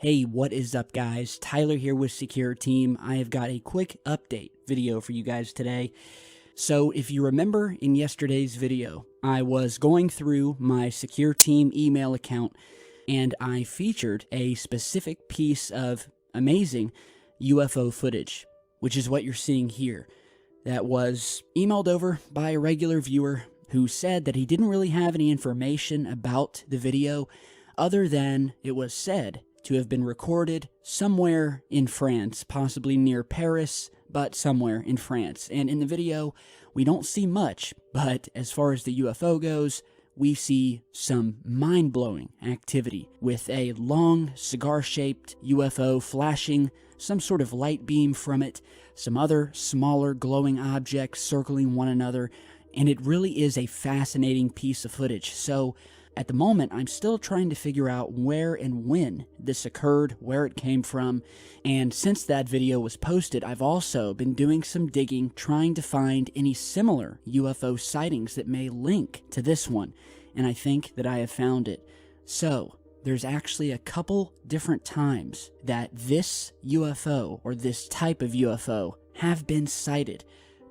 Hey, what is up guys? Tyler here with Secure Team. I have got a quick update video for you guys today. So if you remember in yesterday's video, I was going through my Secure Team email account and I featured a specific piece of amazing UFO footage, which is what you're seeing here, that was emailed over by a regular viewer who said that he didn't really have any information about the video other than it was said to have been recorded somewhere in France, possibly near Paris, but somewhere in France. And in the video, we don't see much, but as far as the UFO goes, we see some mind-blowing activity with a long cigar-shaped UFO flashing some sort of light beam from it, some other smaller glowing objects circling one another, and it really is a fascinating piece of footage. So at the moment, I'm still trying to figure out where and when this occurred, where it came from, and since that video was posted, I've also been doing some digging, trying to find any similar UFO sightings that may link to this one, and I think that I have found it. So, there's actually a couple different times that this UFO, or this type of UFO, have been sighted.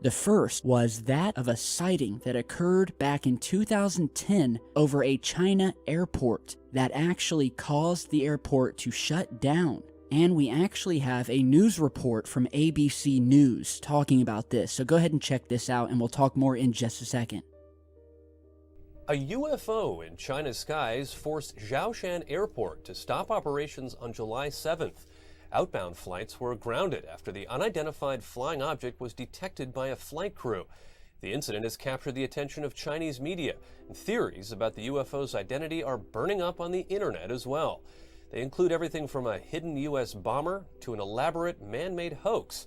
The first was that of a sighting that occurred back in 2010 over a China airport that actually caused the airport to shut down. And we actually have a news report from ABC News talking about this. So go ahead and check this out and we'll talk more in just a second. A UFO in China's skies forced Zhoushan Airport to stop operations on July 7th. Outbound flights were grounded after the unidentified flying object was detected by a flight crew. The incident has captured the attention of Chinese media, and theories about the UFO's identity are burning up on the internet as well. They include everything from a hidden U.S. bomber to an elaborate man-made hoax.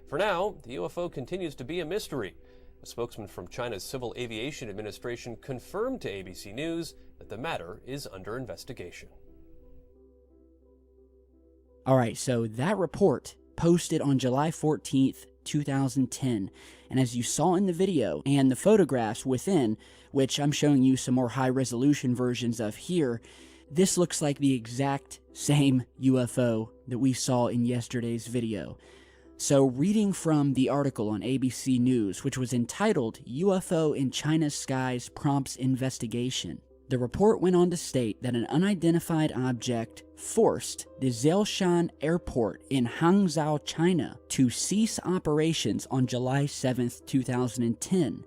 For now, the UFO continues to be a mystery. A spokesman from China's Civil Aviation Administration confirmed to ABC News that the matter is under investigation. Alright, so that report posted on July 14th, 2010, and as you saw in the video and the photographs within, which I'm showing you some more high-resolution versions of here, this looks like the exact same UFO that we saw in yesterday's video. So reading from the article on ABC News, which was entitled UFO in China's Skies Prompts Investigation, the report went on to state that an unidentified object forced the Zhoushan Airport in Hangzhou, China, to cease operations on July 7, 2010.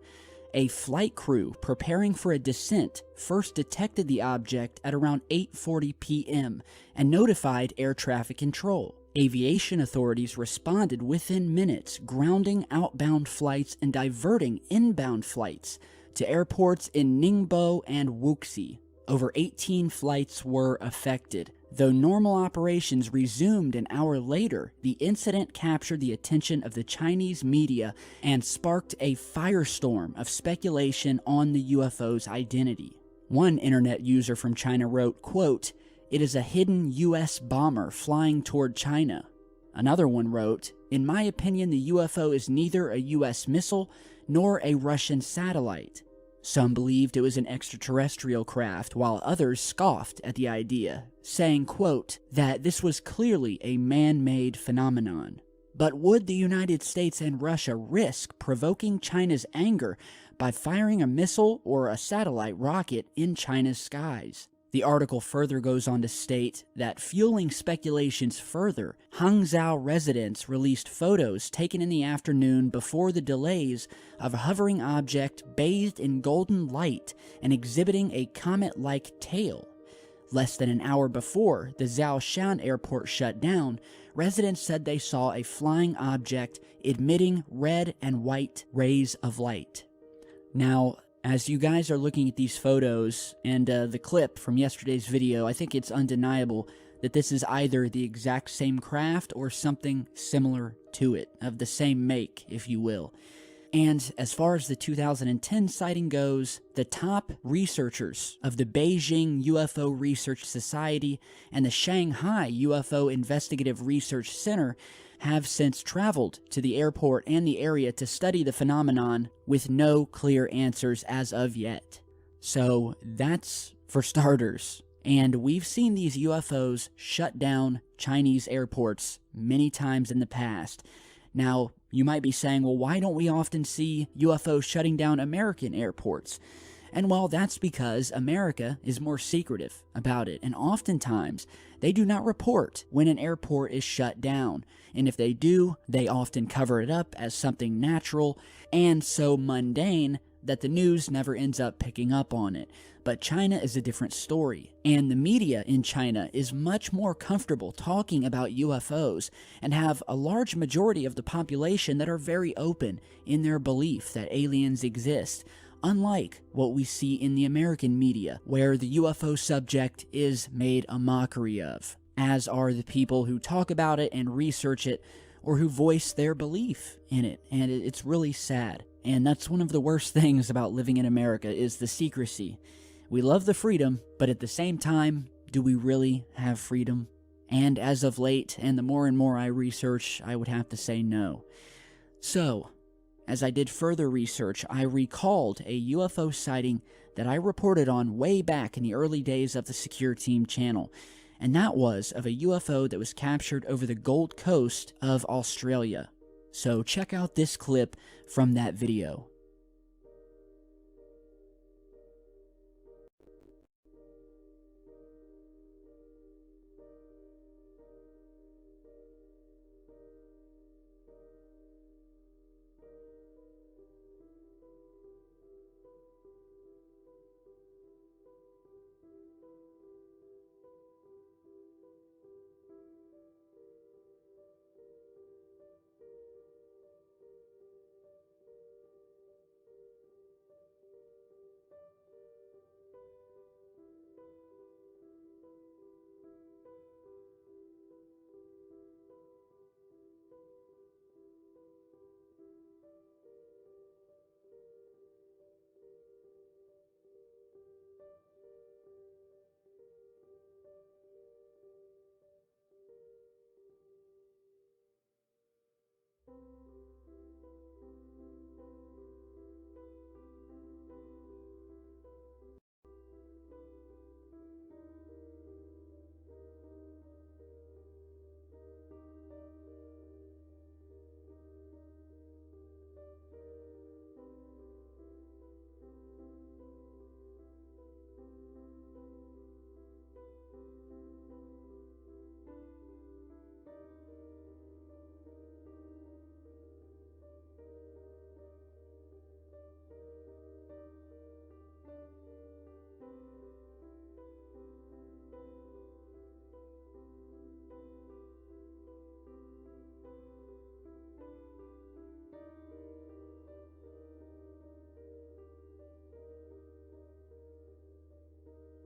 A flight crew preparing for a descent first detected the object at around 8:40 p.m. and notified air traffic control. Aviation authorities responded within minutes, grounding outbound flights and diverting inbound flights to airports in Ningbo and Wuxi. Over 18 flights were affected. Though normal operations resumed an hour later, the incident captured the attention of the Chinese media and sparked a firestorm of speculation on the UFO's identity. One internet user from China wrote, quote, "It is a hidden US bomber flying toward China." Another one wrote, "In my opinion, the UFO is neither a US missile nor a Russian satellite." Some believed it was an extraterrestrial craft, while others scoffed at the idea, saying, quote, that this was clearly a man-made phenomenon. But would the United States and Russia risk provoking China's anger by firing a missile or a satellite rocket in China's skies? The article further goes on to state that, fueling speculations further, Hangzhou residents released photos taken in the afternoon before the delays of a hovering object bathed in golden light and exhibiting a comet-like tail. Less than an hour before the Zhoushan airport shut down, residents said they saw a flying object emitting red and white rays of light. Now, as you guys are looking at these photos and the clip from yesterday's video, I think it's undeniable that this is either the exact same craft or something similar to it, of the same make, if you will. And as far as the 2010 sighting goes, the top researchers of the Beijing UFO Research Society and the Shanghai UFO Investigative Research Center have since traveled to the airport and the area to study the phenomenon with no clear answers as of yet. So that's for starters. And we've seen these UFOs shut down Chinese airports many times in the past. Now, you might be saying, well, why don't we often see UFOs shutting down American airports? And well, that's because America is more secretive about it, and oftentimes they do not report when an airport is shut down. And if they do, they often cover it up as something natural and so mundane that the news never ends up picking up on it. But China is a different story, and the media in China is much more comfortable talking about UFOs and have a large majority of the population that are very open in their belief that aliens exist. Unlike what we see in the American media, where the UFO subject is made a mockery of, as are the people who talk about it and research it, or who voice their belief in it, and it's really sad. And that's one of the worst things about living in America, is the secrecy. We love the freedom, but at the same time, do we really have freedom? And as of late, and the more and more I research, I would have to say no. So, as I did further research, I recalled a UFO sighting that I reported on way back in the early days of the Secure Team channel, and that was of a UFO that was captured over the Gold Coast of Australia. So check out this clip from that video.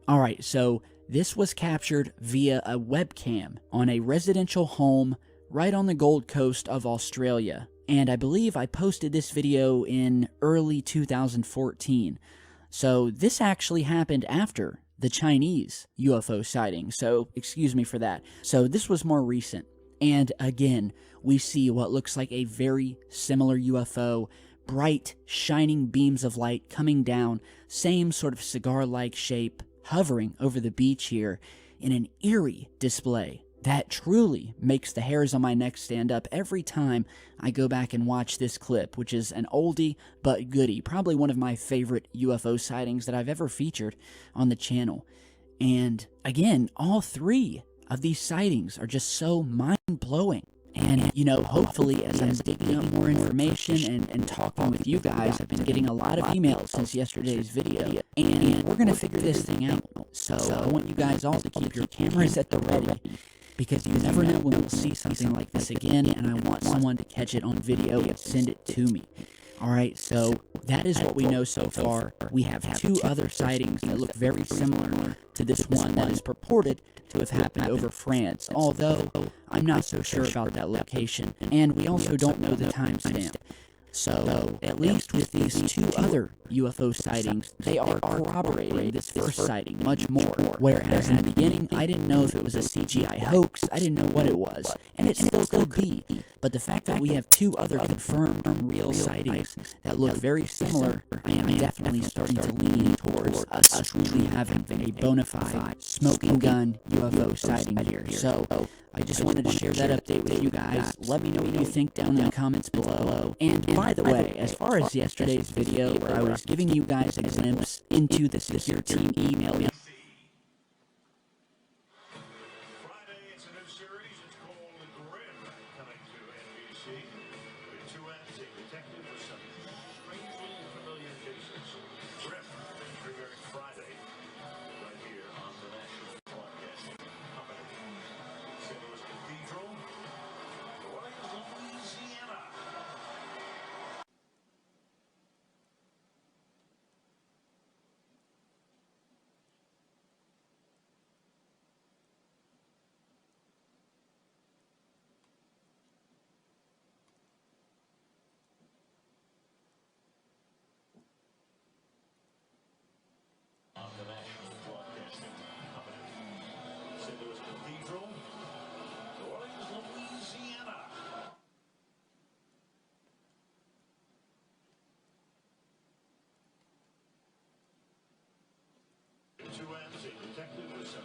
Alright, so this was captured via a webcam on a residential home right on the Gold Coast of Australia. And I believe I posted this video in early 2014. So this actually happened after the Chinese UFO sighting, so excuse me for that. So this was more recent. And again, we see what looks like a very similar UFO, bright, shining beams of light coming down, same sort of cigar-like shape, hovering over the beach here in an eerie display that truly makes the hairs on my neck stand up every time I go back and watch this clip, which is an oldie but goodie, probably one of my favorite UFO sightings that I've ever featured on the channel. And again, all three of these sightings are just so mind-blowing. And, you know, hopefully as I'm digging up more information and talking with you guys, I've been getting a lot of emails since yesterday's video, and we're going to figure this thing out. So I want you guys all to keep your cameras at the ready, because you never know when we'll see something like this again, and I want someone to catch it on video and send it to me. Alright, so that is what we know so far. We have two other sightings that look very similar to this one that is purported to have happened over France, although I'm not so sure about that location, and we also don't know the timestamp. So, at least with these two other UFO sightings, they are corroborating this first sighting much more. Whereas in the beginning, I didn't know if it was a CGI hoax, I didn't know what it was, and it still could be. But the fact that we have two other confirmed real sightings that look very similar, I am definitely starting to lean towards us truly having a bona fide smoking gun UFO sighting here. So, I just wanted to share that update with you guys. Let me know what you think down in the comments below. And by the way, as far as yesterday's video where I was giving you guys a glimpse into the secure team email, Friday, it's a new series. It's called The Grim, coming to NBC with two acting detectives with some strangely familiar cases. Grim, premiering Friday, right here on the National Broadcasting Company. St. Louis Cathedral, New Orleans, Louisiana. On the National Broadcasting Company. St. Louis Cathedral, New Orleans, Louisiana. Two acting detectives with some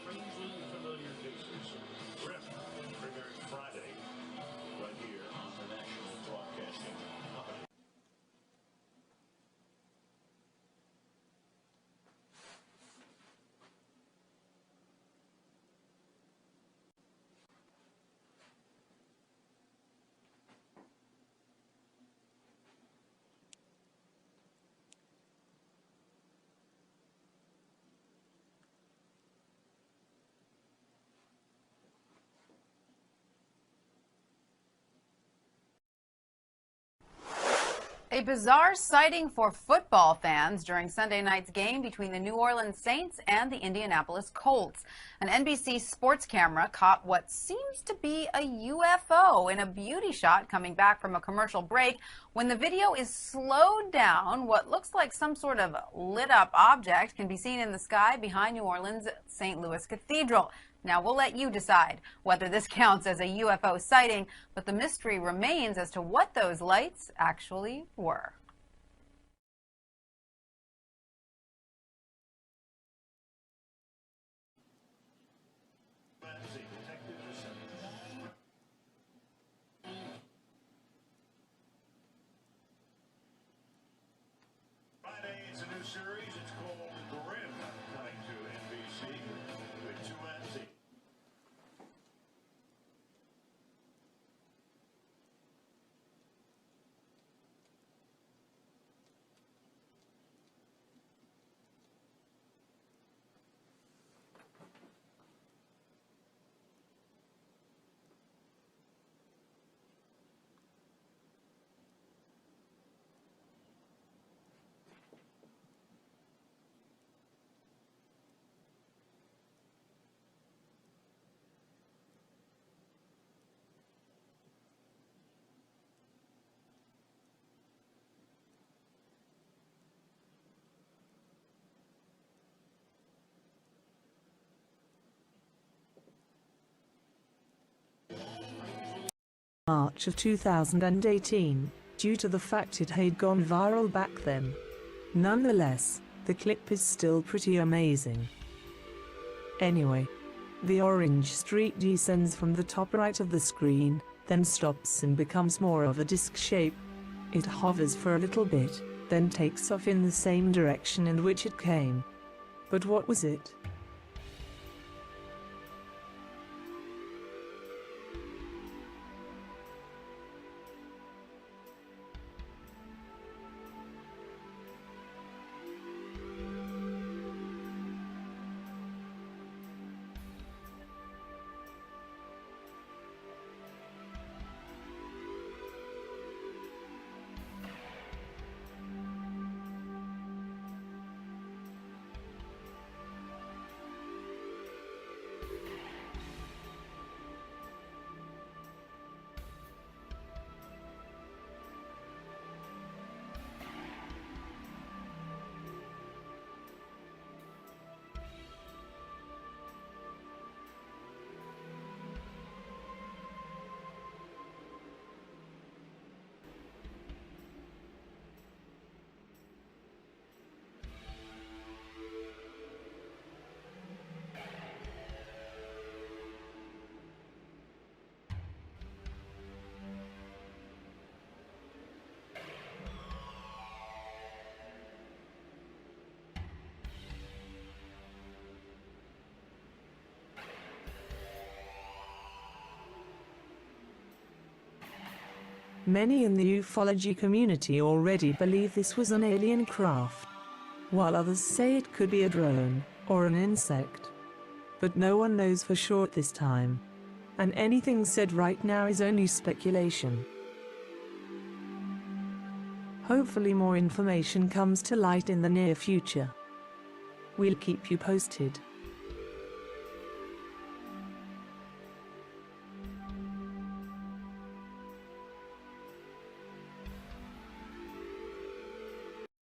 strangely familiar cases. Grim, premiering Friday, right here on the National Broadcasting Company. A bizarre sighting for football fans during Sunday night's game between the New Orleans Saints and the Indianapolis Colts. An NBC sports camera caught what seems to be a UFO in a beauty shot coming back from a commercial break. When the video is slowed down, what looks like some sort of lit up object can be seen in the sky behind New Orleans' St. Louis Cathedral. Now, we'll let you decide whether this counts as a UFO sighting, but the mystery remains as to what those lights actually were. Friday, it's a new series. It's called The Grim, coming to NBC with two acting. March of 2018, due to the fact it had gone viral back then. Nonetheless, the clip is still pretty amazing. Anyway, the orange streak descends from the top right of the screen, then stops and becomes more of a disc shape. It hovers for a little bit, then takes off in the same direction in which it came. But what was it? Many in the ufology community already believe this was an alien craft, while others say it could be a drone or an insect. But no one knows for sure at this time, and anything said right now is only speculation. Hopefully more information comes to light in the near future. We'll keep you posted.